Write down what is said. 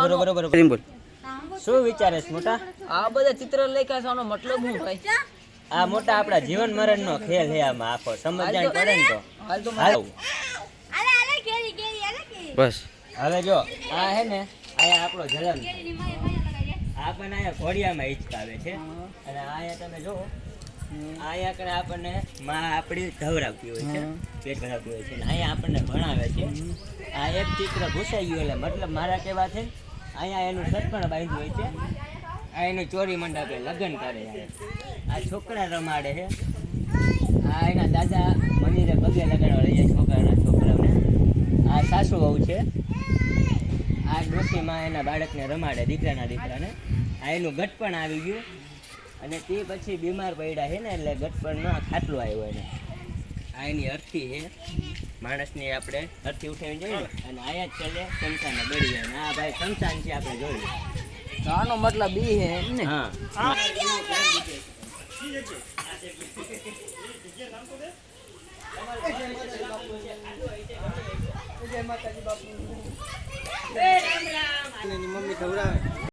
બરોબર શું વિચારે છે મોટા? આ બધા ચિત્ર લખ્યા છે આનો મતલબ શું ભાઈ? આ મોટા આપડા જીવન મરણ નો ખેલ છે આમાં આખો સમજણ પડે ને તો હાલ બસ હવે જો આ હે ને આયા આપણો જલમ આ પણ આયા ઘોડિયામાં હિચકાવે છે અને આયા તમે જો આયા કરે આપણને માં આપણી ધવરાવતી હોય છે પેટ ભરાવતી હોય છે અને આયા આપણને ભણાવે છે આ એક ચિત્ર ઘૂસાઈ ગયું એટલે મતલબ મારા કહેવા છે અહીંયા એનું સટપણ બાંધ્યું હોય છે આ એનું ચોરી મંડપે લગ્ન કરે આ છોકરા રમાડે છે આ એના દાદા મંદિરે પગે લગાડવા લઈ જાય છોકરાઓને આ સાસુ વહુ છે આ ડોશીમાં એના બાળકને રમાડે દીકરાને આ એનું ગટપણ આવી ગયું અને તે પછી બીમાર પડ્યા છે ને એટલે ગટપણનો ખાટલું આવ્યો એને આ એની અર્થી છે માણસની આપણે અર્થી ઉઠાવી જોઈએ ને અને આયા જ ચાલે શમશાને બળી જાય આ ભાઈ શમશાન છે આપણે જોઈએ આનો મતલબ બી હે એમ ને? હા મમ્મી ખવડાવે